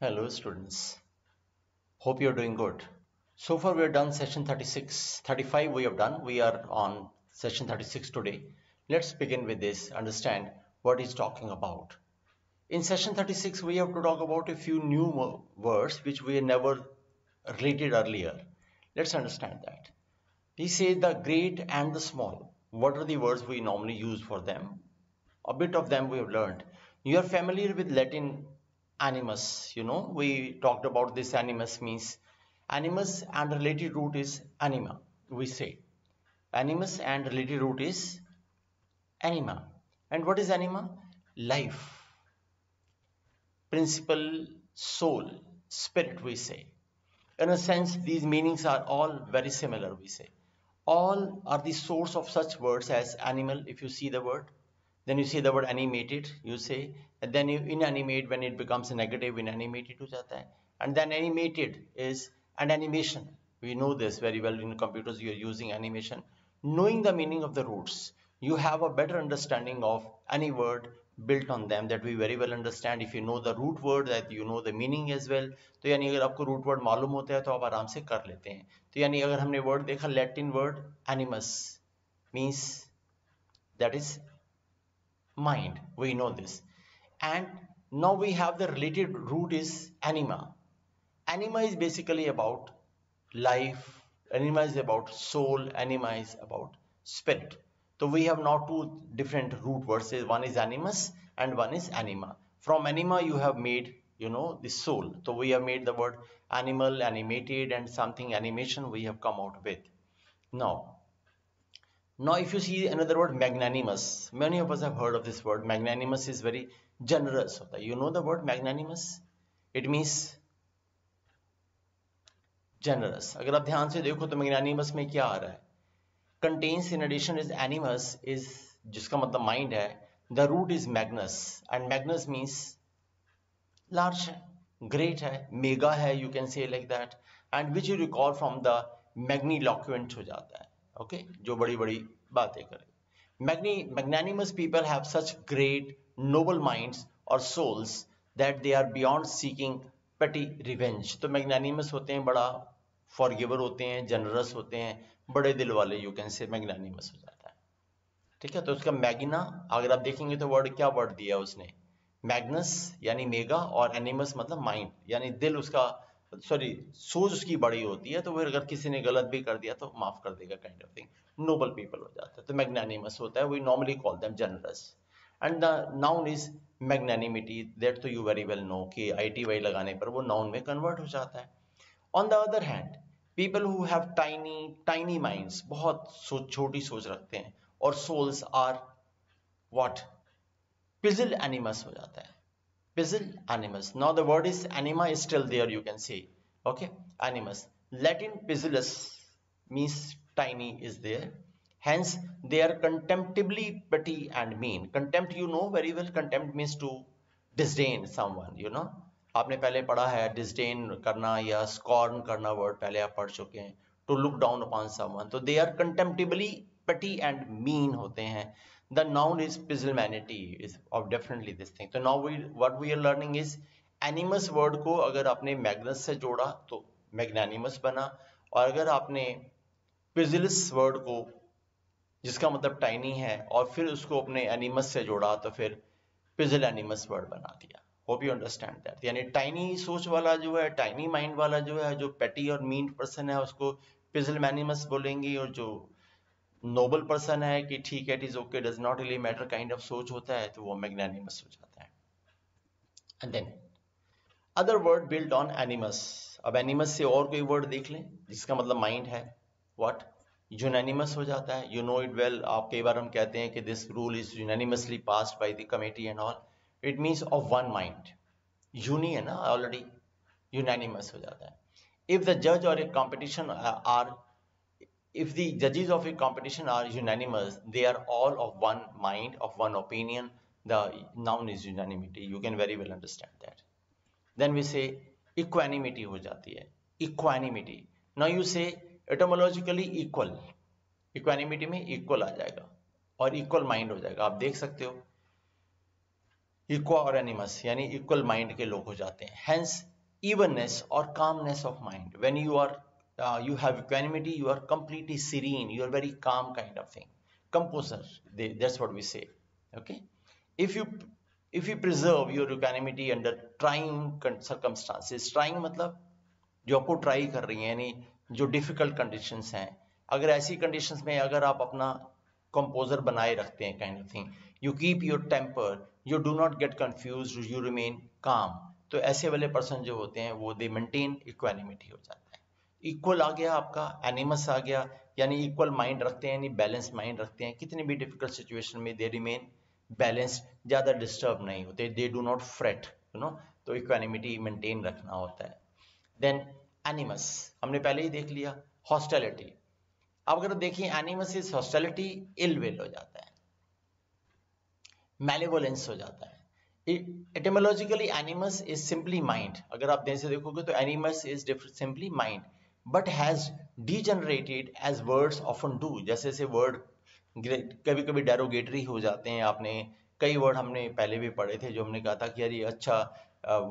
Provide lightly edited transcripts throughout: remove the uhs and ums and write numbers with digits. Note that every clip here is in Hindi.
Hello students, hope you're doing good. So far we have done session 36, 35 we have done. We are on session 36 today. Let's begin with this, understand what he's talking about. In session 36 we have to talk about a few new words which we never related earlier. Let's understand that. He says the great and the small. What are the words we normally use for them? A bit of them we have learned. You are familiar with Latin animus. We talked about this. Animus means animus and related root is anima. We say animus and related root is anima. And what is anima? Life, principle, soul, spirit, we say. In a sense, these meanings are all very similar, we say. All are the source of such words as animal, if you see the word. Then you see the word animated, you say. And then you inanimate, when it becomes a negative, inanimated ho jata hai. And then animated is an animation. We know this very well in computers, you are using animation. Knowing the meaning of the roots, you have a better understanding of any word built on them that we very well understand. If you know the root word, that you know the meaning as well. तो यानी अगर आपको रूट वर्ड मालूम होता है तो आप आराम से कर लेते हैं. तो यानी अगर हमने वर्ड देखा, Latin word एनिमस means that is mind, we know this. And now we have the related root is anima. Anima is basically about life, anima is about soul, anima is about spirit. So we have now two different root words. One is animus and one is anima. From anima you have made, the soul. So we have made the word animal, animated, and something animation we have come out with. Now, if you see another word, magnanimous, many of us have heard of this word. Magnanimous is very generous. You know the word magnanimous? It means generous. अगर आप ध्यान से देखो तो magnanimous में क्या आ रहा है? Contains in addition is animus, is जिसका मतलब mind है. The root is magnus, and magnus means large है, great है, mega है, you can say like that, and which you recall from the magniloquent हो जाता है. Okay, जो बड़ी बड़ी बातें करे. Magnanimous people have such great noble minds or souls that they are beyond seeking petty revenge. तो magnanimous होते हैं, बड़ा फॉरगिवर होते हैं, जनरस होते हैं, बड़े दिल वाले, यू कैन से मैग्नानिमस हो जाता है. ठीक है, तो उसका मैग्ना अगर आप देखेंगे तो वर्ड क्या वर्ड दिया उसने, मैग्नस यानी मेगा, और एनिमस मतलब माइंड यानी दिल उसका, सॉरी सोच उसकी बड़ी होती है. तो फिर अगर किसी ने गलत भी कर दिया तो माफ कर देगा, kind of thing. Noble people हो जाता है तो मैग्नानिमस होता है. We normally call them generous. And the noun is magnanimity. That तो यू वेरी वेल नो कि ITY लगाने पर वो नाउन में कन्वर्ट हो जाता है. On the other hand, people who have tiny minds, बहुत छोटी सोच रखते हैं, और souls are what, pusillanimous हो जाता है. Pusillanimous. Now the word is anima is still there, you can say. Okay, animus. Latin pusillus means tiny is there. Hence, they are contemptibly petty and mean. Contempt, you know very well. Contempt means to disdain someone. आपने पहले पढ़ा है, disdain करना या scorn करना वर्ड पहले आप पढ़ चुके हैं. To look down upon someone. तो they are contemptibly petty and mean होते हैं. The noun is pusillanimity is of definitely this thing. तो now what we are learning is animus word को अगर आपने magnus से जोड़ा तो magnanimous बना, और अगर आपने पिजिलस वर्ड को जिसका मतलब टाइनी है और फिर उसको अपने एनिमस से जोड़ा तो फिर पिजल एनिमस वर्ड बना दिया. Hope you understand that. यानी टाइनी सोच वाला जो है, टाइनी माइंड वाला जो है, जो पेटी और मीन पर्सन है, उसको पिजल मैनिमस बोलेंगे. और जो नोबल पर्सन है कि ठीक है, it is okay, does not really matter kind of सोच होता है, तो वो मैग्नानिमस हो जाता है. And then other word built on animus. अब एनिमस से और कोई वर्ड देख लें जिसका मतलब माइंड है. व्हाट? यूनानिमस हो जाता है. You know it well. आप कई बार हम कहते हैं कि this rule is unanimously passed by the committee and all. It means of one mind. Uni है ना ऑलरेडी, यूनानिमस हो जाता है. इफ द जज or a competition are, if the judges of a competition are unanimous, they are all of one mind, of one opinion, the noun is unanimity. You can very well understand that. Then we say equanimity हो जाती है. Equanimity. Now you say etymologically equal. Equanimity में equal आ जाएगा और equal mind हो जाएगा. आप देख सकते हो इक्वा और एनिमस यानी इक्वल माइंड के लोग हो जाते हैं. Hence evenness or calmness of mind. When you are you have equanimity, you are completely serene, you are very calm kind of thing. Composer, that's what we say. Okay, if you preserve your equanimity under trying circumstances, trying मतलब जो आपको ट्राई कर रही हैं, यानी जो डिफिकल्ट कंडीशंस हैं, अगर ऐसी कंडीशंस में अगर आप अपना कंपोजर बनाए रखते हैं kind of thing, you keep your temper, you do not get confused, you remain calm, तो ऐसे वाले पर्सन जो होते हैं वो दे मेंटेन इक्वानिमिटी हो जाता है. इक्वल आ गया आपका, एनिमस आ गया, यानी इक्वल माइंड रखते हैं, यानी बैलेंस माइंड रखते हैं, कितनी भी डिफिकल्ट सिचुएशन में दे रिमेन बैलेंस्ड, ज्यादा डिस्टर्ब नहीं होते, they do not freight, you know, तो इक्वानिमिटी मेंटेन रखना होता है. देन एनिमस हमने पहले ही देख लिया, हॉस्टिलिटी. अब अगर देखिए animus is hostility, ill will हो जाता है, मैलेवोलेंस हो जाता है. Etymologically animus is simply mind, अगर आप ध्यान से देखोगे तो animus is simply mind but has degenerated as words often do. जैसे जैसे वर्ड कभी कभी डेरोगेटरी हो जाते हैं, आपने कई वर्ड हमने पहले भी पढ़े थे जो हमने कहा था कि यार ये अच्छा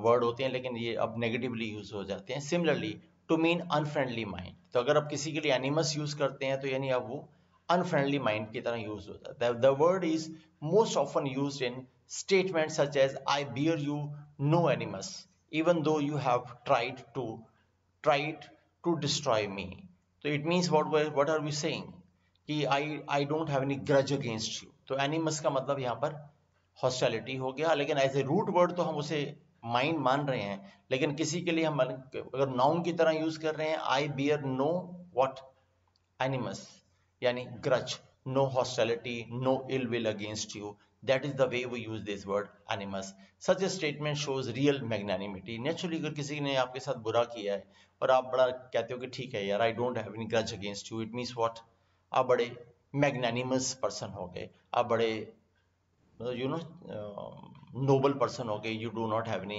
वर्ड होते हैं लेकिन ये अब नेगेटिवली यूज हो जाते हैं. Similarly to mean unfriendly mind, तो अगर आप किसी के लिए एनिमस यूज करते हैं तो यानी अब वो अनफ्रेंडली माइंड की तरह यूज हो जाता है. The word is most often used in statements such as I bear you no animus even though you have tried to destroy me. So it means what are we saying कि I don't have any grudge against you. तो animus का मतलब यहाँ पर hostility हो गया, लेकिन एज ए रूट वर्ड तो हम उसे माइंड मान रहे हैं, लेकिन किसी के लिए हम अगर नाउन की तरह यूज कर रहे हैं, I bear no what animus यानी grudge, no hostility, no ill will against you. That is the way we use this word animus. Such a statement shows real magnanimity. Naturally अगर किसी ने आपके साथ बुरा किया है और आप बड़ा कहते हो कि ठीक है यार, I don't have any grudge against you, it means what, आप बड़े magnanimous person हो गए, आप बड़े you know noble person हो गए, you do not have any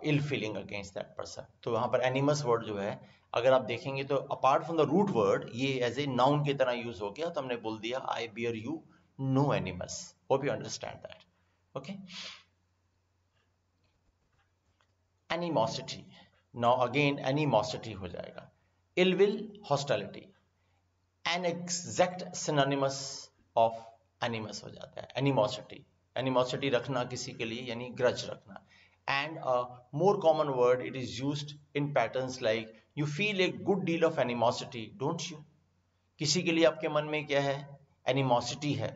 ill feeling against that person. तो वहां पर animus word जो है अगर आप देखेंगे तो apart from the root word ये एज ए नाउन की तरह यूज हो गया, तो हमने बोल दिया I bear you no animus. Hope you understand that. Okay. Animosity. Now again animosity हो जाएगा. Ill will, hostility. An exact synonymous of animus हो जाता है. Animosity. Animosity रखना किसी के लिए यानी grudge रखना. And a more common word, it is used in patterns like you feel a good deal of animosity, don't you? किसी के लिए आपके मन में क्या है, animosity है,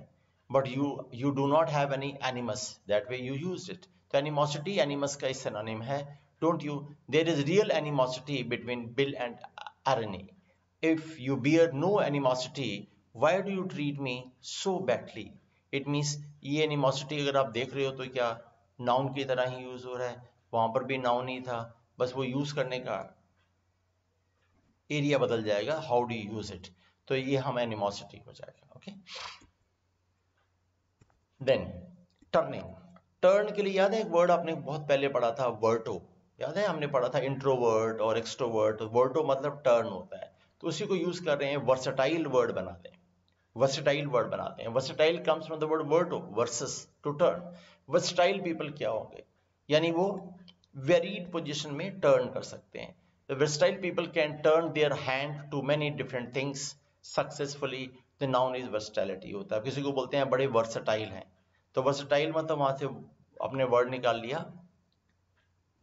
but you do not have any animus, that way you used it. तो animosity animus का इस synonym है, don't you? There is real animosity between Bill and Arnie. If you bear no animosity, why do you treat me so badly? It means ये animosity अगर आप देख रहे हो तो क्या नाउन की तरह ही यूज हो रहा है, वहां पर भी नाउन ही था, बस वो यूज करने का एरिया बदल जाएगा, how do you use it, तो ये हम एनिमोसिटी हो जाएगा. ओके. Then turning. टर्न के लिए याद है एक वर्ड आपने बहुत पहले पढ़ा था, वर्टो, याद है हमने पढ़ा था इंट्रोवर्ट और एक्सट्रोवर्ट. वर्टो मतलब टर्न होता है, तो उसी को यूज कर रहे हैं, वर्सेटाइल वर्ड बनाते हैं, वर्सेटाइल वर्ड बनाते हैं. Versatile comes from the word verto, versus to turn. Versatile people क्या होंगे, यानी वो वेरीड पोजीशन में टर्न कर सकते हैं. The versatile people can turn their hand to many different things successfully. The noun is versatility होता है. किसी को बोलते हैं बड़े versatile हैं, तो versatile मतलब वहां से अपने वर्ड निकाल लिया,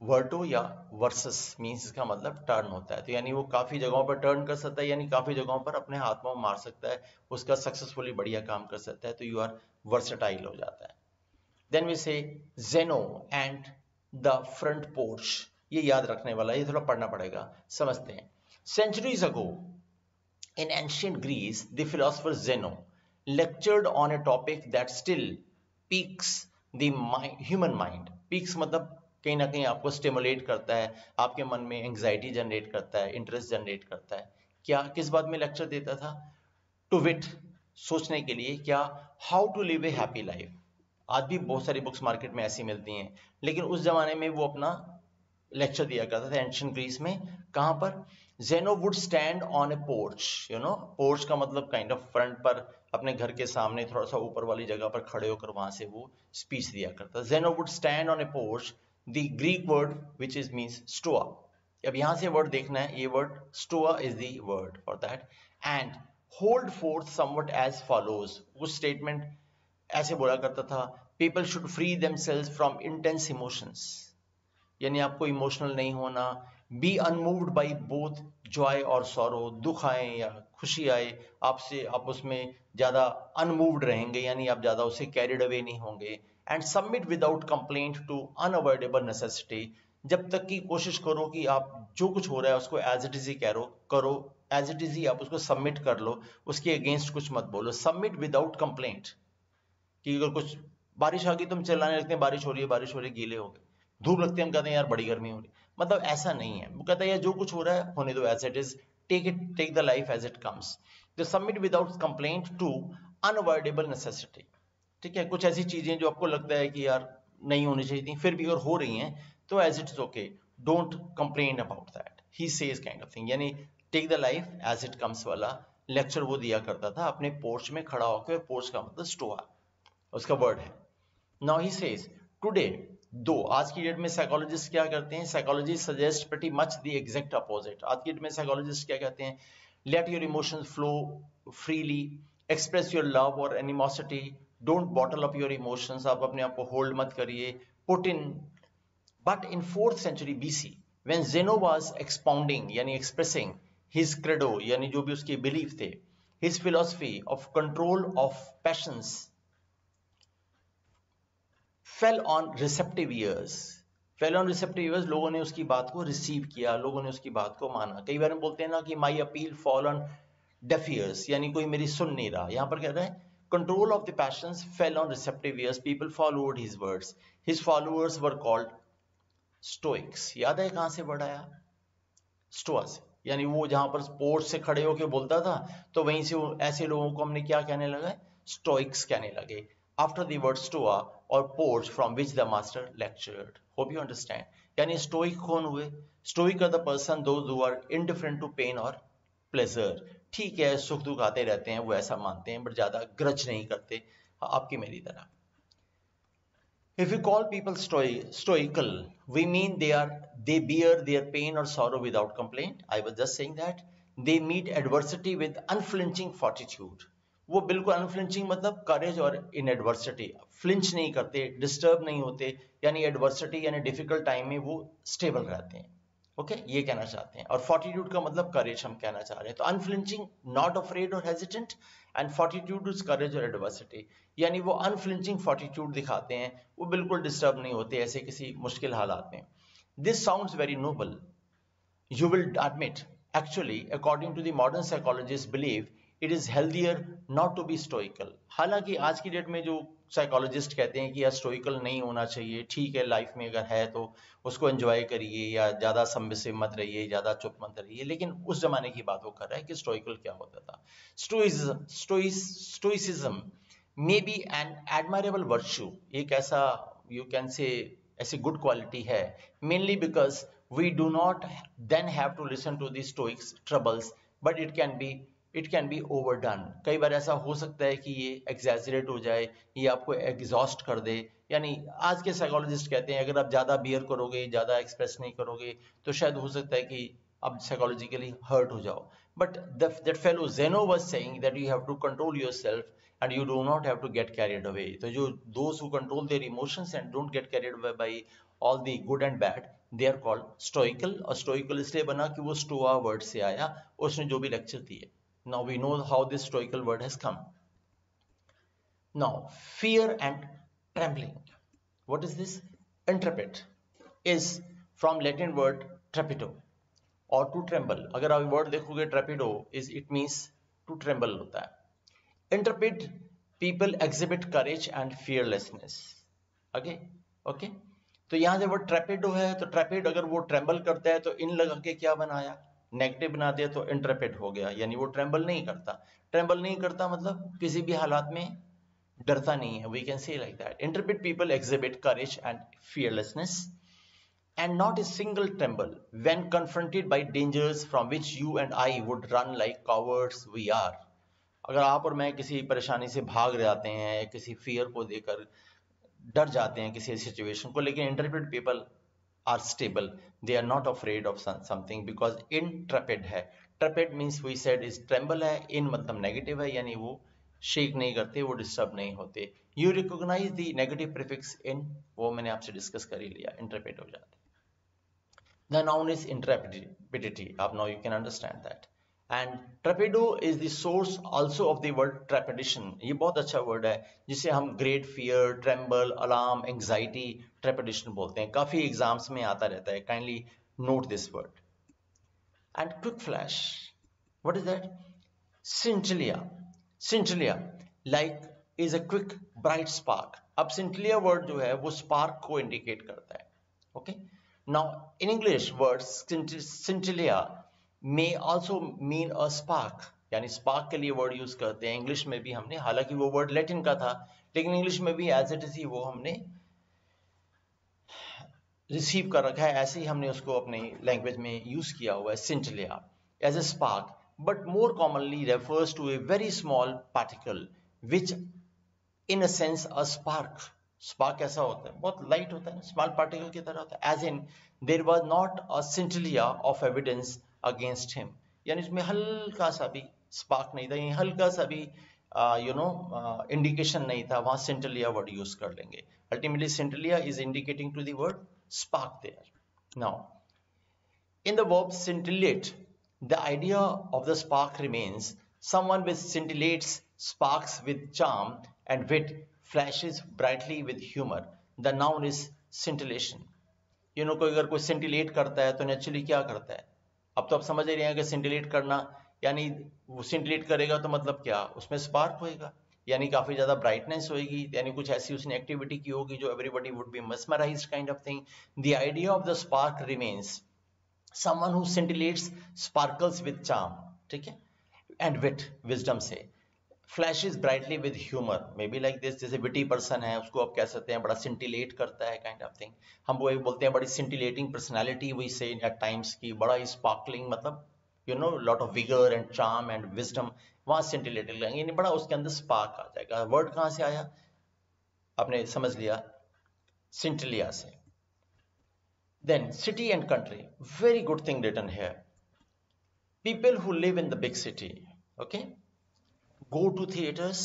वर्टो या वर्सेस मीन्स इसका मतलब टर्न होता है, तो यानी वो काफी जगहों पर टर्न कर सकता है, यानी काफी जगहों पर अपने हाथ में मार सकता है, उसका सक्सेसफुली बढ़िया काम कर सकता है, तो यू आर वर्सेटाइल हो जाता है. देन वी से जेनो एंड द फ्रंट पोर्च. ये याद रखने वाला, ये थोड़ा पढ़ना पड़ेगा, समझते हैं. Centuries ago in ancient Greece the philosopher Zeno lectured on a topic that still piques the human mind. Piques मतलब कहीं ना कहीं आपको स्टिमुलेट करता है, आपके मन में एंग्जाइटी जनरेट करता है, इंटरेस्ट जनरेट करता है. क्या किस बात में लेक्चर देता था? टू विट, सोचने के लिए. क्या? How to live a happy life. आज भी बहुत सारी बुक्स मार्केट में ऐसी मिलती हैं, लेकिन उस जमाने में वो अपना लेक्चर दिया करता था एंशिएंट ग्रीस में. कहां पर? जेनो would stand on a porch. You know, porch का मतलब काइंड ऑफ फ्रंट पर अपने घर के सामने थोड़ा सा ऊपर वाली जगह पर खड़े होकर वहां से वो स्पीच दिया करता। Zeno would stand on a porch, the Greek word which is means stoa. अब यहां से वर्ड देखना है, ये word stoa is the word for that. And hold forth somewhat as follows, उस स्टेटमेंट ऐसे बोला करता था, people should free themselves from intense emotions, यानी आपको इमोशनल नहीं होना। Be unmoved by both joy और सॉरो, दुख आए या खुशी आए आपसे, आप उसमें ज्यादा अनमूव्ड रहेंगे, यानी आप ज्यादा उससे कैरिड अवे नहीं होंगे। And submit without complaint to unavoidable necessity, जब तक की कोशिश करो कि आप जो कुछ हो रहा है उसको एज इट इज ही करो, एज इट इज ही आप उसको सबमिट कर लो, उसके अगेंस्ट कुछ मत बोलो। सबमिट विदाउट कंप्लेंट, कि अगर कुछ बारिश आ गई तुम चिल्लाने लगते हैं बारिश हो रही है, गीले हो गए। धूप लगती है हम कहते हैं यार बड़ी गर्मी हो रही, मतलब ऐसा नहीं है। वो कहता है यार जो कुछ हो रहा है होने दो, as it is, take the life as it comes. तो submit without complaint to unavoidable necessity, ठीक है। कुछ ऐसी चीजें जो आपको लगता है कि यार नहीं होनी चाहिए थी, फिर भी अगर हो रही हैं तो as it is okay, don't complain about that, he says kind of thing. यानी take the life as it comes वाला लेक्चर वो दिया करता था अपने पोर्च में खड़ा होकर। पोर्च का मतलब स्टोआ, उसका वर्ड है। नाउ ही सेज टुडे, दो, आज की डेट में साइकोलॉजिस्ट क्या करते हैं, psychologist suggest pretty much the exact opposite. आज की डेट में साइकोलॉजिस्ट क्या कहते हैं, let your emotions flow freely, express your love और animosity, don't bottle up your emotions, आप अपने आप को होल्ड मत करिए, put in. But in 4th century BC, when Zeno was expounding यानी expressing his credo, यानी जो भी उसके बिलीफ थे, his philosophy of control of passions fell on receptive years. Fell on receptive years, लोगों ने उसकी बात को रिसीव किया, लोगों ने उसकी बात को माना। कई बार हम बोलते हैं ना कि माई appeal fall on def years, यानी कोई मेरी सुन नहीं रहा। यहां पर कह रहा है control of the patience fell on receptive years, people followed his words, his followers were called Stoics. याद है कहां से वर्ड आया, स्टोआ से, यानी वो जहां पर पोर्च से खड़े होकर बोलता था तो वहीं से ऐसे लोगों को हमने क्या कहने लगा, स्टोइक्स कहने लगे, आफ्टर द वर्ड स्टोआ और porch from which the master lectured. Hope you understand. यानी स्टोइक कौन हुए, stoic are the person those who are indifferent to pain और प्लेजर। ठीक है, सुख दुख आते रहते हैं, वो ऐसा मानते हैं, बट ज्यादा ग्रज नहीं करते, आपकी मेरी तरह। If we call people stoical, we mean they bear their pain or sorrow without complaint. I was just saying that they meet adversity with unflinching fortitude. वो बिल्कुल अनफ्लिंचिंग मतलब करेज और इन एडवर्सिटी, फ्लिंच नहीं करते, डिस्टर्ब नहीं होते, यानी एडवर्सिटी यानी डिफिकल्ट टाइम में वो स्टेबल रहते हैं। ओके, ये कहना चाहते हैं। और फोर्टिट्यूड का मतलब करेज हम कहना चाह रहे हैं। तो अनफ्लिंचिंग, नॉट अफ्रेड और हेजिटेंट, एंड फोर्टिट्यूड इज करेज और एडवर्सिटी, यानी वो अनफ्लिंचिंग फोर्टिट्यूड दिखाते हैं, वो बिल्कुल डिस्टर्ब नहीं होते ऐसे किसी मुश्किल हालात में। This sounds very noble, you will admit, actually according to the modern psychologists believe it is healthier not to be stoical। हालांकि आज की डेट में जो साइकोलॉजिस्ट कहते हैं कि यार स्टोइकल नहीं होना चाहिए, ठीक है लाइफ में अगर है तो उसको एंजॉय करिए, या ज्यादा सबमिसिव मत रहिए, ज्यादा चुप मत रहिए, लेकिन उस जमाने की बात वो कर रहा है कि स्टोइकल क्या होता था। Stoicism may be an admirable virtue, एक ऐसा यू कैन से ऐसी गुड क्वालिटी है, mainly because we do not then have to listen to the stoics troubles, but it can be overdone। कई बार ऐसा हो सकता है कि ये exaggerate हो जाए, ये आपको exhaust कर दे। यानी आज के साइकोलॉजिस्ट कहते हैं अगर आप ज्यादा बियर करोगे, ज्यादा एक्सप्रेस नहीं करोगे, तो शायद हो सकता है कि आप साइकोलॉजिकली हर्ट हो जाओ। But that fellow Zeno was saying that you have to control yourself and you do not have to get carried away। तो जो those who control their emotions and don't get carried away by all the good and bad, they are called stoical। और stoical इसलिए बना कि वो stoa वर्ड से आया, उसने जो भी लेक्चर दिए। Now we know how this stoical word has come। Now fear and trembling, what is this? Intrepid is from Latin word trepido or to tremble। अगर आप वर्ड देखोगे trepido is it means to tremble होता है। Intrepid people exhibit courage and fearlessness। okay तो यहां से वो ट्रेपिडो है, तो ट्रेपिड अगर वो ट्रेम्बल करता है तो इन लगा के क्या बनाया, नेगेटिव बना दिया, तो इंट्रेपिड हो गया, यानी वो ट्रेम्बल नहीं करता। ट्रेम्बल नहीं करता मतलब किसी भी हालात में डरता नहीं है, we can say like that. Intrepid people exhibit courage and fearlessness and not a single tremble when confronted by dangers from which you and I would run like cowards we are। अगर आप और मैं किसी परेशानी से भाग जाते हैं, किसी फियर को देकर डर जाते हैं किसी सिचुएशन को, लेकिन intrepid people are stable, they are not afraid of something because intrepid है. Trepid means we said is tremble है, इन मतलब नेगेटिव है, यानी वो शेक नहीं करते, वो डिस्टर्ब नहीं होते. You recognize the negative prefix in, वो मैंने आपसे डिस्कस कर ही लिया, इंट्रेपिड हो जाते. The noun is intrepidity. Up now you can understand that. And trepido is the source also of the word trepidation. ये बहुत अच्छा word है जिसे हम great fear, tremble, alarm, anxiety, trepidation बोलते हैं. काफी exams में आता रहता है. Kindly note this word. And quick flash. What is that? Scintilla. Scintilla like is a quick bright spark. अब scintilla word जो है वो spark को indicate करता है. Okay. Now, in English, words scintilla may also mean a spark. यानी spark के लिए word use करते हैं इंग्लिश में भी हमने, हालांकि वो word लैटिन का था, लेकिन इंग्लिश में भी as it is ही वो हमने रिसीव कर रखा है, ऐसे ही हमने उसको अपनी लैंग्वेज में यूज किया हुआ है. scintilla as a spark, but more commonly refers to a very small particle which in a sense a spark. Spark कैसा होता है? बहुत लाइट होता है, स्मॉल पार्टिकल की तरह होता है. As in there was not a scintilla of evidence against him, यानी उसमें हल्का सा भी स्पार्क नहीं था, यानी हल्का सा भी इंडिकेशन नहीं था, वहां scintilla वर्ड यूज कर लेंगे. Ultimately scintilla is indicating to the word spark there. Now in the verb scintillate, the idea of the spark remains. Someone with scintillates, sparks with charm and wit, flashes brightly with humor. The noun is scintillation. You know, कोई अगर कोई scintillate करता है तो नेचुरली क्या करता है? अब तो आप समझ रहे हैं कि scintillate करना यानी वो scintillate करेगा तो मतलब क्या, उसमें स्पार्क होएगा, यानी काफी ज्यादा ब्राइटनेस होएगी, यानी कुछ ऐसी उसने एक्टिविटी की होगी जो everybody would be mesmerized kind of thing. The idea of the spark remains. Someone who scintillates, sparkles with charm, ठीक है, and wit, wisdom से, flashes brightly with humor, maybe like this. जैसे witty person है, उसको आप कह सकते हैं बड़ा scintillate करता है kind of thing. हम वो बोलते हैं बड़ी scintillating personality, we say at times की बड़ा ही sparkling, मतलब you know lot of vigor and charm and wisdom, वहाँ scintillating लगेंगे, यानी बड़ा उसके अंदर spark आ जाएगा. word कहाँ से आया? आपने समझ लिया, scintilla से. Then city and country, very good thing written here. People who live in the big city, okay, go to theaters,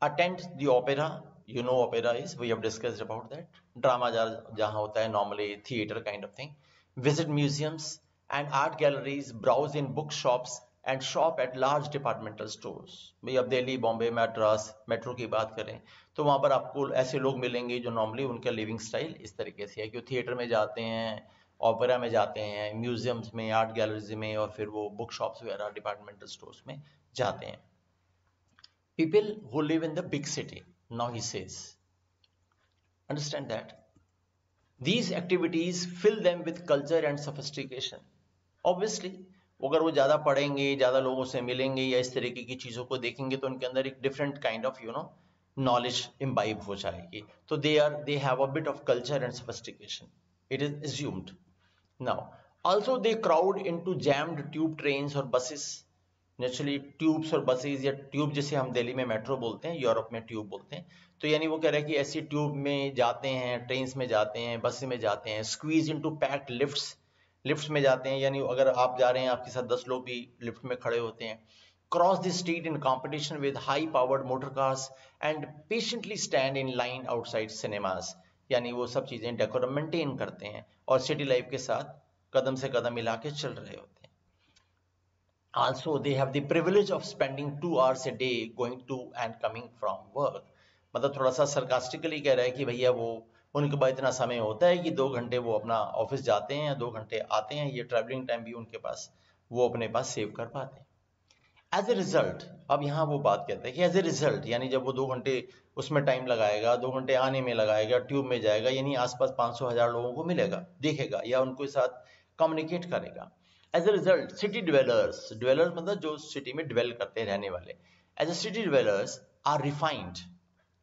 attend the opera. You know opera is, we have discussed about that. Drama जहाँ होता है normally, theater kind of thing. Visit museums and art galleries, browse in bookshops and shop at large departmental stores. भाई अब दिल्ली, बॉम्बे, मद्रास मेट्रो की बात करें तो वहाँ पर आपको ऐसे लोग मिलेंगे जो नॉर्मली उनका लिविंग स्टाइल इस तरीके से है कि वो थिएटर में जाते हैं, ओपेरा में जाते हैं, म्यूजियम्स में, आर्ट गैलरीज में, और फिर वो बुक शॉप्स वगैरह डिपार्टमेंटल स्टोर्स में जाते हैं. People who live in the big city, now he says, understand that these activities fill them with culture and sophistication. Obviously अगर वो ज्यादा पढ़ेंगे, ज्यादा लोगों से मिलेंगे या इस तरीके की चीजों को देखेंगे तो उनके अंदर एक different kind of knowledge imbibe हो जाएगी. तो they have a bit of culture and sophistication, it is assumed. Now also they crowd into jammed tube trains or buses. Naturally tubes और बसेस, या ट्यूब जिसे हम दिल्ली में मेट्रो बोलते हैं, यूरोप में ट्यूब बोलते हैं, तो यानी वो कह रहा है कि ऐसी ट्यूब में जाते हैं, ट्रेन्स में जाते हैं, बस में जाते हैं. स्क्वीज इनटू पैक्ड लिफ्ट्स में जाते हैं, यानी अगर आप जा रहे हैं आपके साथ 10 लोग भी लिफ्ट में खड़े होते हैं. Cross the street in competition with high powered motor cars and patiently stand in line outside cinemas. यानी वो सब चीजें डेकोरम मेंटेन करते हैं और सिटी लाइफ के साथ कदम से कदम मिला के चल रहे होते हैं. Also they have the privilege of spending 2 hours a day going to and coming from work. मतलब थोड़ा सा sarcastically कह रहा है कि भैया वो उनके पास इतना समय होता है कि 2 घंटे वो अपना ऑफिस जाते हैं या 2 घंटे आते हैं, ये ट्रैवलिंग टाइम भी उनके पास वो अपने पास सेव कर पाते हैं. एज ए रिजल्ट, अब यहाँ वो बात कहते हैं कि एज ए रिजल्ट, यानी जब वो 2 घंटे उसमें टाइम लगाएगा, 2 घंटे आने में लगाएगा, ट्यूब में जाएगा, यानी आसपास 500,000 लोगों को मिलेगा, देखेगा या उनके साथ कम्युनिकेट करेगा. As a result city dwellers मतलब जो सिटी में ड्वेल करते हैं, रहने वाले, as a city dwellers are refined.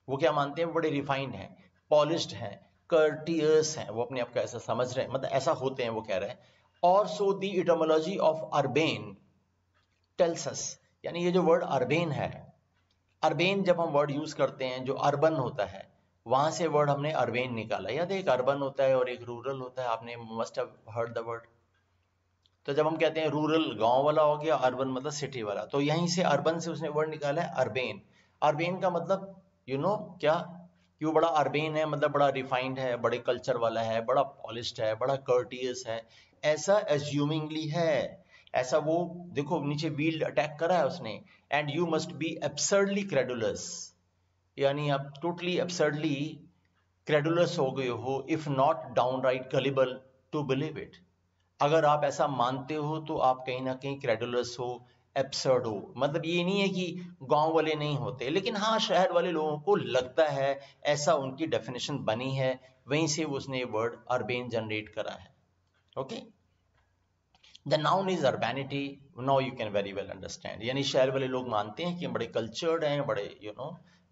वो क्या मानते हैं? वो बड़े रिफाइंड हैं, पॉलिश्ड हैं, कर्टियस हैं, वो अपने आप को ऐसा समझ रहे हैं, मतलब ऐसा होते हैं, वो कह रहे हैं. और so the etymology of urbane tells us, यानी ये जो वर्ड अर्बेन है, अर्बेन जब हम वर्ड यूज करते हैं, जो अर्बन होता है वहां से वर्ड हमने अर्बेन निकाला। याद है, एक अर्बन होता है और एक रूरल होता है, आपने must have heard the word. तो जब हम कहते हैं रूरल गांव वाला हो गया, अर्बन मतलब सिटी वाला, तो यहीं से अर्बन से उसने वर्ड निकाला है अर्बेन। अर्बेन का मतलब क्या, कि वो बड़ा अर्बेन है, मतलब बड़ा रिफाइंड है, बड़े कल्चर वाला है, बड़ा पॉलिश्ड है, बड़ा कर्टियस है, ऐसा एज्यूमिंगली है, ऐसा वो देखो नीचे व्हील्ड अटैक करा है उसने। And you must be absurdly credulous, यानी आप टोटली एब्सर्डली क्रेडुलस हो गए हो, if not downright gullible to believe it. अगर आप ऐसा मानते हो तो आप कहीं ना कहीं क्रेडुलस हो, एब्सर्ड हो। मतलब ये नहीं है कि गांव वाले नहीं होते, लेकिन हाँ शहर वाले लोगों को लगता है, ऐसा उनकी डेफिनेशन बनी है, वहीं से उसने वर्ड अर्बेन जनरेट करा है। Okay, the noun is urbanity, now you can very well understand. यानी शहर वाले लोग मानते हैं कि बड़े कल्चर्ड हैं, बड़े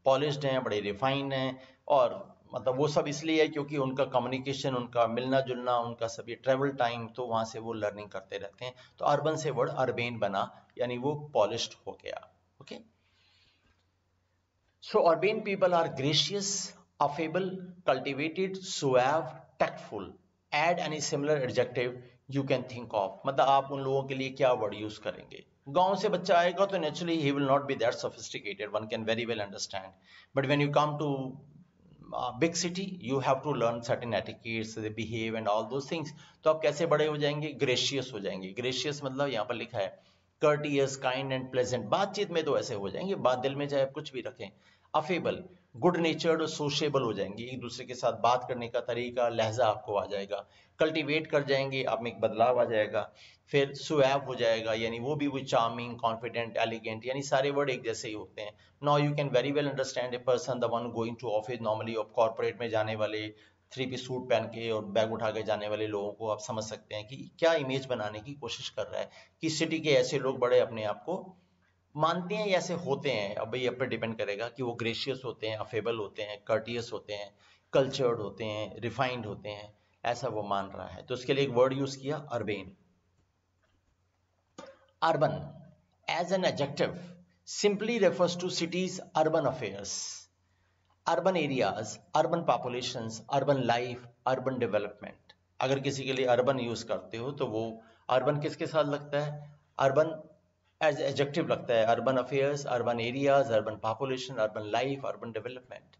पॉलिश्ड हैं, बड़े रिफाइंड हैं, और मतलब वो सब इसलिए है क्योंकि उनका कम्युनिकेशन, उनका मिलना जुलना, उनका सभी ट्रेवल टाइम, तो वहां से वो लर्निंग करते रहते हैं। तो अर्बन से वर्ड अर्बेन बना, यानी वो पॉलिश्ड हो गया। Okay, so urbane people are gracious, affable, cultivated, suave, tactful. Add any similar adjective you can think of. मतलब आप उन लोगों के लिए क्या वर्ड यूज करेंगे? गांव से बच्चा आएगा तो नेचुरली ही will not be that sophisticated, one can very well understand. But when you come to big city, you have to learn certain etiquettes, they behave and all those things। तो आप कैसे बड़े हो जाएंगे? ग्रेशियस हो जाएंगे। ग्रेशियस मतलब यहाँ पर लिखा है courteous, kind and pleasant। बातचीत में तो ऐसे हो जाएंगे, बात दिल में चाहे आप कुछ भी रखें। अफेबल, गुड नेचर्ड और सोशेबल हो जाएंगे, एक दूसरे के साथ बात करने का तरीका, लहजा आपको आ जाएगा। कल्टीवेट कर जाएंगे, आप में एक बदलाव आ जाएगा। फिर सुएव हो जाएगा, यानी वो भी वो चार्मिंग, कॉन्फिडेंट, एलिगेंट, यानी सारे वर्ड एक जैसे ही होते हैं। Now you can very well understand a person, the one going to office, normally आप कॉर्पोरेट में जाने वाले, 3 पीस सूट पहन के और बैग उठा के जाने वाले लोगों को आप समझ सकते हैं कि क्या इमेज बनाने की कोशिश कर रहा है, कि सिटी के ऐसे लोग बड़े अपने आप को मानते हैं या ऐसे होते हैं। अब ये पर डिपेंड करेगा कि वो ग्रेशियस होते हैं, अफेबल होते हैं, कर्टियस होते हैं, कल्चर्ड होते हैं, रिफाइंड होते हैं, ऐसा वो मान रहा है। तो उसके लिए एक वर्ड यूज किया, urbane. Urban as an adjective simply refers to cities' urban affairs, urban areas, urban populations, urban life, urban development। अगर किसी के लिए अर्बन यूज करते हो तो वो अर्बन किसके साथ लगता है? अर्बन एज एडजेक्टिव लगता है, urban affairs, urban areas, urban population, urban life, urban development.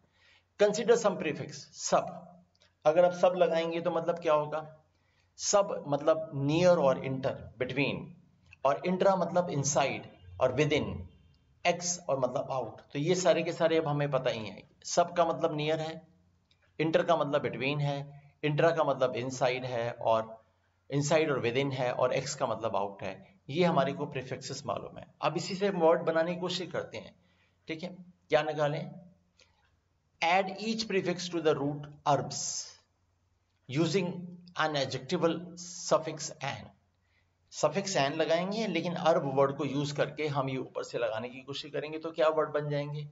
Consider some prefix, sub. अगर आप सब लगाएंगे तो मतलब क्या होगा? सब मतलब नियर और इंटर, बिटवीन, और इंट्रा मतलब इनसाइड और विद इन, एक्स और मतलब आउट। तो ये सारे के सारे अब हमें पता ही है। सब का मतलब नियर है, इंटर का मतलब बिटवीन है, इंट्रा का मतलब इनसाइड है, और इनसाइड और विद इन है, और एक्स का मतलब आउट है। ये हमारे को प्रीफिक्सेस मालूम है। अब इसी से वर्ड बनाने की कोशिश करते हैं। ठीक है, क्या निकालें? Add each prefix to the root urbs using an adjectival suffix an. Suffix an लगाएंगे, लेकिन अर्ब वर्ड को यूज करके हम ये ऊपर से लगाने की कोशिश करेंगे, तो क्या वर्ड बन जाएंगे?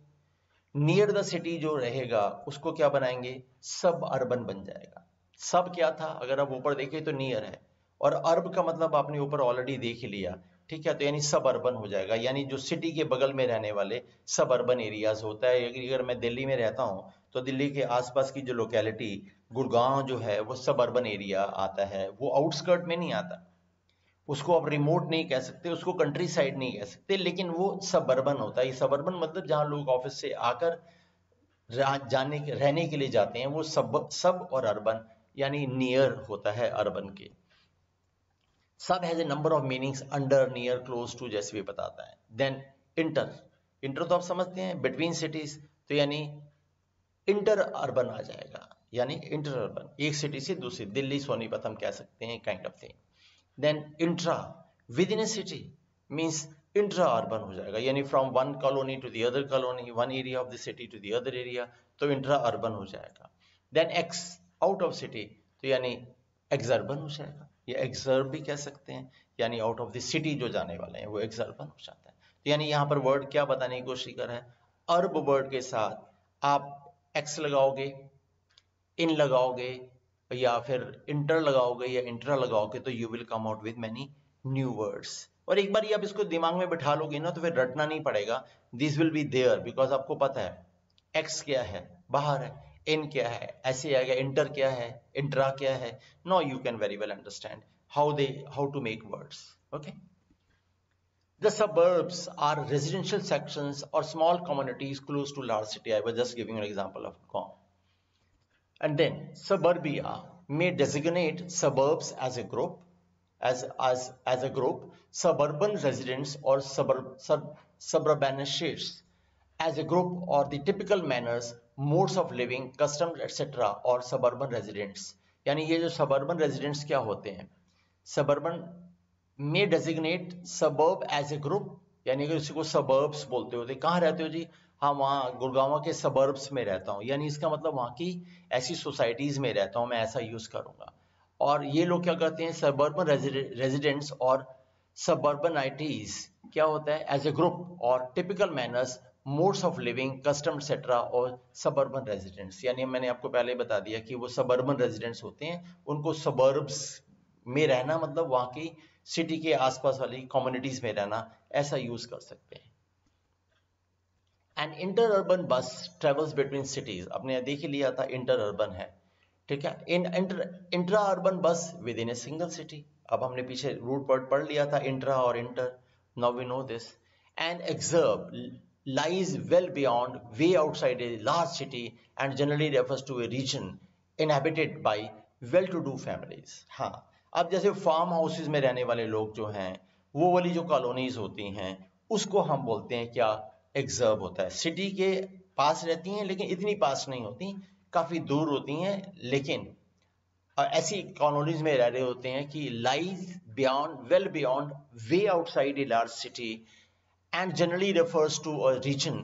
नियर द सिटी जो रहेगा उसको क्या बनाएंगे? सब अर्बन बन जाएगा। सब क्या था? अगर आप ऊपर देखें तो नियर है, और अर्ब का मतलब आपने ऊपर ऑलरेडी देख ही लिया। ठीक है, तो यानी सब अर्बन हो जाएगा, यानी जो सिटी के बगल में रहने वाले सब अर्बन एरियाज होता है। अगर मैं दिल्ली में रहता हूँ तो दिल्ली के आसपास की जो लोकेलिटी, गुड़गांव जो है, वो सब अर्बन एरिया आता है, वो आउटस्कर्ट में नहीं आता। उसको आप रिमोट नहीं कह सकते, उसको कंट्री साइड नहीं कह सकते, लेकिन वो सबअर्बन होता है। सबअर्बन मतलब जहां लोग ऑफिस से आकर रहने के लिए जाते हैं, वो सब और अर्बन यानी नियर होता है अर्बन के। Sub has a number of meanings, under, near, close to, जैसे भी बताता है। देन इंटर, इंटर तो आप समझते हैं, बिटवीन सिटीज, तो यानी इंटर अर्बन आ जाएगा, यानी इंटर अर्बन, एक सिटी से दूसरी, दिल्ली सोनीपत हम कह सकते हैं, kind of thing. Then intra, within a city means intra urban हो जाएगा, यानी from one colony to the other colony, one area of the city to the other area, तो इंट्रा अर्बन हो जाएगा। Then ex, out of city, तो यानी एक्सर्बन हो जाएगा, या एक्सर्ब भी कह सकते हैं, यानी आउट ऑफ द सिटी जो जाने वाले हैं वो एक्सर्बन हो जाता है। तो यानी यहाँ पर वर्ड क्या बताने की कोशिश कर रहा है? अर्ब वर्ड के साथ आप एक्स लगाओगे, इन लगाओगे, या फिर इंटर लगाओगे या इंट्रा लगाओगे, तो you will come out with many new words. और एक बार आप इसको दिमाग में बिठा लोगे ना तो फिर रटना नहीं पड़ेगा. This will be there because आपको पता है एक्स क्या है, बाहर है, इन क्या है, ऐसे आएगा, इंटर क्या है, इंट्रा क्या है. No you can very well understand how to make words. Okay. The suburbs are residential sections or small communities close to large city. I was just giving an example of Gom. And then suburbia may designate suburbs as a group, as a group, suburban residents or suburbanists as a group, or the typical manners, modes of living, customs, etc. or suburban residents. यानी ये जो suburban residents क्या होते हैं, suburban में designate suburb as a group, यानी अगर उसी को सबर्ब्स बोलते हो तो कहाँ रहते हो जी, हाँ वहाँ गुड़गांव के सबर्ब्स में रहता हूँ, यानी इसका मतलब वहाँ की ऐसी सोसाइटीज में रहता हूँ, मैं ऐसा यूज करूंगा. और ये लोग क्या करते हैं, सबर्बन रेजिडेंट्स और सबर्बनाइटीज क्या होता है, एज ए ग्रुप और typical manners, modes of living, custom etcetera और सबर्बन रेजिडेंट्स. यानी मैंने आपको पहले बता दिया कि वो सबर्बन रेजिडेंट्स होते हैं, उनको सबर्ब्स में रहना मतलब वहाँ की सिटी के आसपास वाली कम्युनिटीज में रहना, ऐसा यूज कर सकते हैं. एंड इंटर अर्बन बस ट्रेवल्स बिटवीन सिटीज, आपने देख ही लिया था इंटर अर्बन है, ठीक है. इन इंट्रा अर्बन बस with in a single city, अब हमने पीछे रूट वर्ड पढ़ लिया था इंट्रा और inter, now we know this. And exurb lies well beyond, way outside a large city and generally refers to a region inhabited by well-to-do families. हाँ, अब जैसे फार्म हाउसेज में रहने वाले लोग जो हैं, वो वाली जो कॉलोनीज होती हैं उसको हम बोलते हैं क्या, एक्सर्ब होता है. सिटी के पास रहती हैं लेकिन इतनी पास नहीं होती, काफी दूर होती हैं, लेकिन ऐसी कॉलोनीज में रह रहे होते हैं कि lies beyond, well beyond, way outside a large city and generally refers to a region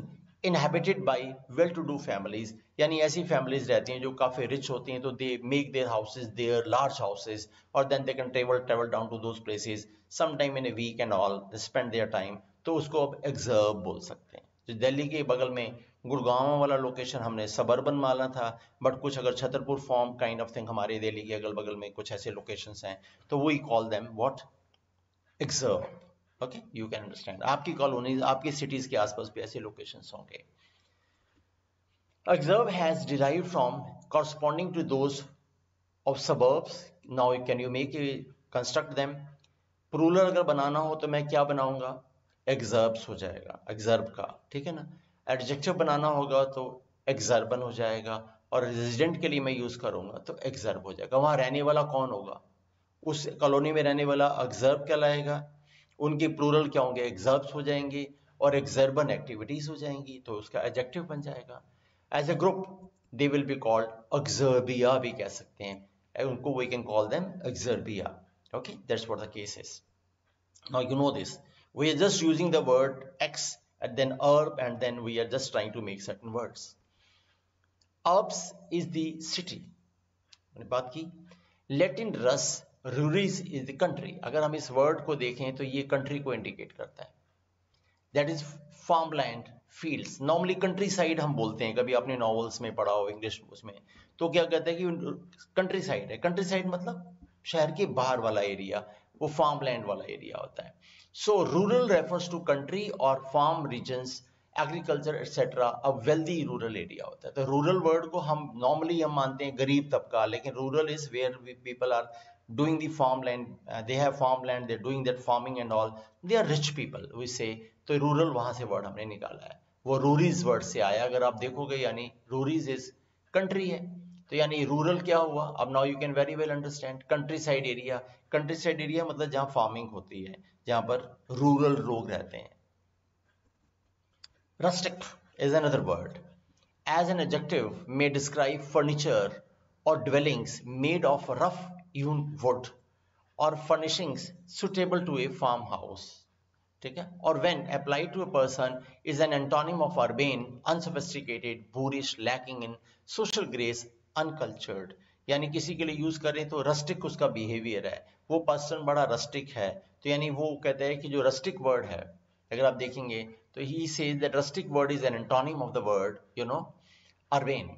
inhabited by well-to-do families. यानी ऐसी families रहती हैं जो काफी rich होती हैं, तो they make their houses their large houses, or then they can travel down to those places sometime in a week and all, they spend their time. तो उसको अब exurb बोल सकते हैं. जो दिल्ली के बगल में गुड़गांव वाला लोकेशन हमने सबर्बन माना था, बट कुछ अगर Chhatarpur form kind of thing हमारे दिल्ली के अगल बगल में कुछ ऐसे लोकेशंस हैं, तो we call them what, exurb. Okay, you can understand. आपकी कॉलोनीज, आपकी सिटीज के आसपास भी ऐसे लोकेशंस होंगे. Exurb has derived from corresponding to those of suburbs. Now can you make a construct them? Plural अगर बनाना हो तो मैं क्या बनाऊंगा, एक्सर्ब्स हो जाएगा, एक्सर्ब का, ठीक है ना. एडजेक्टिव बनाना होगा तो एक्सर्बन हो जाएगा, और रेजिडेंट के लिए मैं यूज करूंगा तो एक्सर्ब हो जाएगा. वहां रहने वाला कौन होगा, उस कॉलोनी में रहने वाला एक्सर्ब कहलाएगा, उनके प्लूरल क्या होंगे, एक्सर्ब्स हो जाएंगे, और एक्सर्बन एक्टिविटीज हो जाएंगी, तो उसका एडजेक्टिव बन जाएगा. As a group they will be called exurbia भी कह सकते हैं, उनको we can call them exurbia. Okay, that's what the case is. Now you know this, we are just using the word ex and then herb, and then we are just trying to make certain words. Urbs is the city, मैंने बात की. Latin rus ruris is the country. अगर हम इस वर्ड को देखें तो ये कंट्री को इंडिकेट करता है. That is farmland, fields. Normally country side हम बोलते हैं, कभी आपने नॉवेल्स में पढ़ा हो इंग्लिश उसमें, तो क्या कहते हैं कि कंट्री साइड है. कंट्री साइड मतलब शहर के बाहर वाला एरिया, वो फार्मलैंड वाला एरिया होता है. So rural refers to country और फार्म रीजन्स, एग्रीकल्चर एक्सेट्रा. अब वेल्दी रूरल एरिया होता है. तो रूरल वर्ड को हम नॉर्मली हम मानते हैं गरीब तबका, लेकिन rural is where people are doing the farmland, they have farmland, they're doing that farming and all, they are rich people we say. तो रूरल वहां से वर्ड हमने निकाला है, वो रूरीज वर्ड से आया. अगर आप देखोगे यानी रूरीज इज कंट्री है, तो यानी रूरल क्या हुआ. अब now you can very well understand country side area. Country side area मतलब जहां फार्मिंग होती है, जहां पर रूरल लोग रहते हैं. Rustic is another word. As an adjective may describe furniture or dwellings made of rough hewn wood or furnishings suitable to a farmhouse. ठीक है. और when applied to a person is an antonym of urbane, unsophisticated, boorish, lacking in social grace, uncultured. यानी किसी के लिए यूज करें तो रस्टिक उसका बिहेवियर है, वो पर्सन बड़ा रस्टिक है, तो यानी वो कहते हैं कि जो रस्टिक वर्ड है, अगर आप देखेंगे तो he says that rustic word is an antonym of the word, you know, urbane.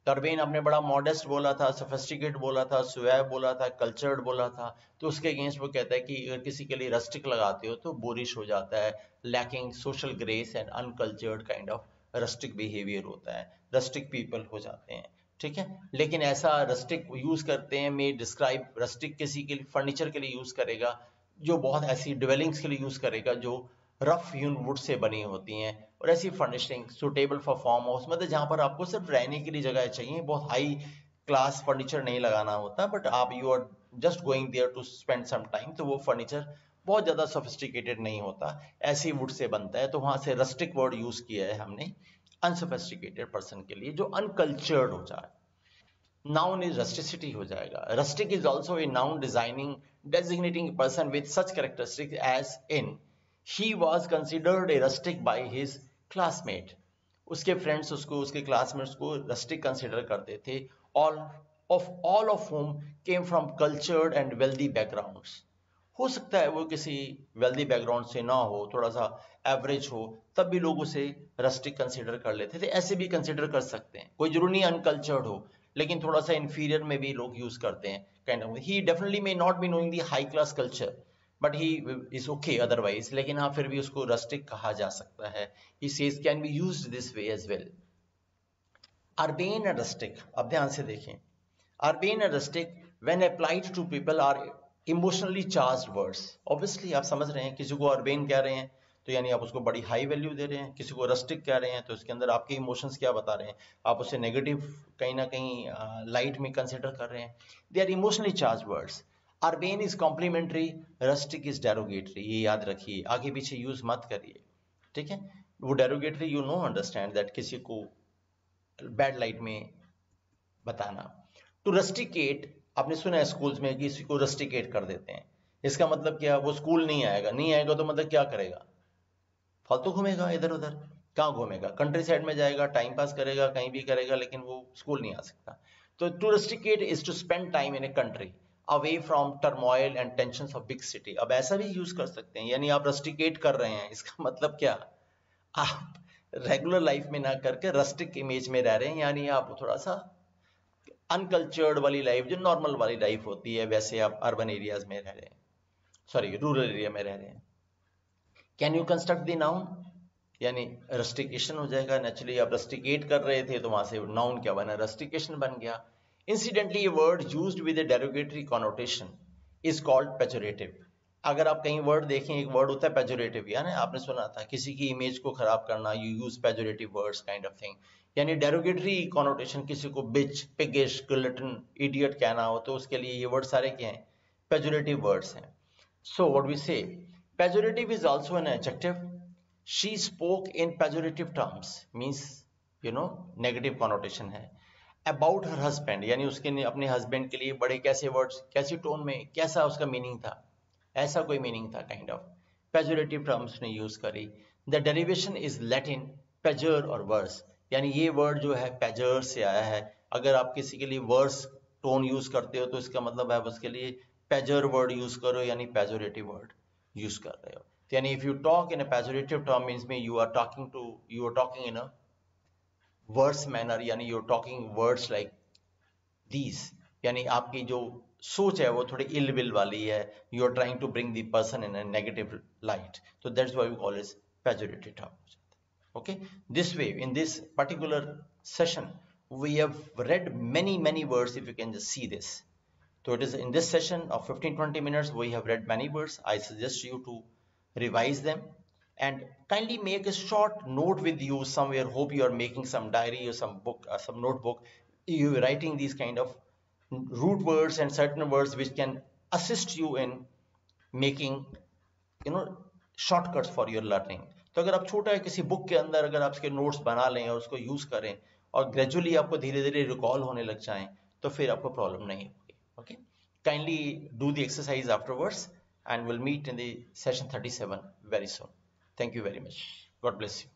टर्बेन आपने बड़ा मॉडेस्ट बोला था, सोफिस्टिकेट बोला था, सुएब बोला था, कल्चर्ड बोला था, तो उसके अगेंस्ट वो कहता है कि अगर किसी के लिए रस्टिक लगाते हो तो बोरिश हो जाता है, lacking social grace and uncultured kind of rustic behaviour होता है, रस्टिक पीपल हो जाते हैं, ठीक है। लेकिन ऐसा रस्टिक यूज करते हैं, मे डिस्क्राइब रस्टिक किसी के लिए फर्नीचर के लिए यूज करेगा, जो बहुत ऐसी डिवेलिंग्स के लिए यूज करेगा जो रफ ह्यून वुड से बनी होती हैं, और ऐसी furnishing suitable for farm house, मतलब जहां पर आपको सिर्फ रहने के लिए जगह चाहिए, बहुत हाई क्लास फर्नीचर नहीं लगाना होता, बट आप you are just going there to spend some time, तो वो फर्नीचर बहुत ज्यादा सोफिस्टिकेटेड नहीं होता, ऐसी वुड से बनता है, तो वहां से रस्टिक वर्ड यूज किया है हमने अनसोफिस्टिकेटेड पर्सन के लिए जो अनकल्चर्ड हो जाए। Noun is rusticity हो जाएगा. Rustic is also a noun designating a person with such characteristics as in he was considered a rustic by his classmate. उसके फ्रेंड्स उसको, उसके क्लासमेट्स को rustic कंसिडर करते थे. All of whom came from cultured and wealthy backgrounds. हो सकता है वो किसी वेल्दी बैकग्राउंड से ना हो, थोड़ा सा एवरेज हो, तब भी लोग उसे रस्टिक कंसिडर कर लेते थे, ऐसे भी कंसिडर कर सकते हैं, कोई जरूरी नहीं अनकल्चर्ड हो, लेकिन थोड़ा सा इंफीरियर में भी लोग यूज करते हैं, kind of he definitely may not be knowing the high class culture but he is okay otherwise, लेकिन हाँ फिर भी उसको रस्टिक कहा जा सकता है, he says can be used this way as well. Urbane and rustic, अब ध्यान से देखें, urbane and rustic when applied to people are emotionally charged words. Obviously आप समझ रहे हैं, किसी को अर्बेन कह रहे हैं तो यानी आप उसको बड़ी हाई वैल्यू दे रहे हैं, किसी को रस्टिक कह रहे हैं तो इसके अंदर आपके इमोशंस क्या बता रहे हैं, आप उसे नेगेटिव कहीं ना कहीं लाइट में कंसिडर कर रहे हैं, they are emotionally charge words. Urbane is complimentary, rustic is derogatory, ये याद रखिए, आगे पीछे यूज मत करिए, ठीक है। वो derogatory you know understand that, किसी को बैड लाइट में बताना। टू रस्टिकेट, आपने सुना है स्कूल्स में कि किसी को रस्टिकेट कर देते हैं, इसका मतलब क्या, वो स्कूल नहीं आएगा, नहीं आएगा तो मतलब क्या करेगा, फालतू घूमेगा इधर उधर, कहाँ घूमेगा, कंट्री साइड में जाएगा, टाइम पास करेगा, कहीं भी करेगा, लेकिन वो स्कूल नहीं आ सकता। तो to rusticate is to spend time in a country away from turmoil and tension of big city. अब ऐसा भी यूज कर सकते हैं, यानी आप रस्टिकेट कर रहे हैं, इसका मतलब क्या, आप रेगुलर लाइफ में ना करके रस्टिक इमेज में रह रहे हैं, यानी आप थोड़ा सा अनकल्चर्ड वाली लाइफ, जो नॉर्मल वाली लाइफ होती है, वैसे आप अर्बन एरियाज में रह रहे हैं, सॉरी रूरल एरिया में रह रहे हैं। Can you construct the noun, यानी रस्टिकेशन हो जाएगा, नेचुरली आप रस्टिकेट कर रहे थे तो वहां से नाउन क्या बना, रस्टिकेशन बन गया। Incidentally a word used with A derogatory connotation is called pejorative. अगर आप कहीं वर्ड देखें, एक वर्ड होता है पेजोरेटिव, यानी आपने सुना था किसी की इमेज को खराब करना, you use pejorative words kind of thing, यानी डेरोगेटरी कॉनोटेशन, किसी को बिच, पिगिश, ग्लटन, इडियट कहना हो तो उसके लिए ये वर्ड सारे क्या हैं, पेजोरेटिव वर्ड्स हैं। सो व्हाट वी से, pejorative is also an adjective. She spoke in pejorative terms, means negative connotation है, about her husband, यानी उसके अपने husband के लिए बड़े कैसे words, कैसी टोन में, कैसा उसका मीनिंग था, ऐसा कोई मीनिंग था, काइंड ऑफ pejorative terms ने यूज करी। The derivation is Latin pejor और worse, यानी ये वर्ड जो है pejor से आया है, अगर आप किसी के लिए worse टोन यूज करते हो तो इसका मतलब है उसके लिए pejor वर्ड यूज करो, यानी pejorative वर्ड यूज कर रहे हो, यानी if you talk in a pejorative term means में you are talking in a words manner, यानी you are talking words like these, यानी आपकी जो सोच है वो थोड़ी इल विल वाली है, you are trying to bring the person in a negative light, तो that's why we call it pejorative term. Okay, this way in this particular session we have read many words, if you can just see this. So it is in this session of 15-20 minutes we have read many words. I suggest you to revise them and kindly make a short note with you somewhere. Hope you are making some diary or some book or some notebook, you are writing these kind of root words and certain words which can assist you in making shortcuts for your learning. तो अगर आप छोटा है किसी बुक के अंदर अगर आप इसके नोट्स बना लें और उसको यूज करें और ग्रेजुअली आपको धीरे धीरे रिकॉल होने लग जाएं तो फिर आपको प्रॉब्लम नहीं होगी। Okay, kindly do the exercise afterwards and we'll meet in the session 37 very soon. Thank you very much. God bless you.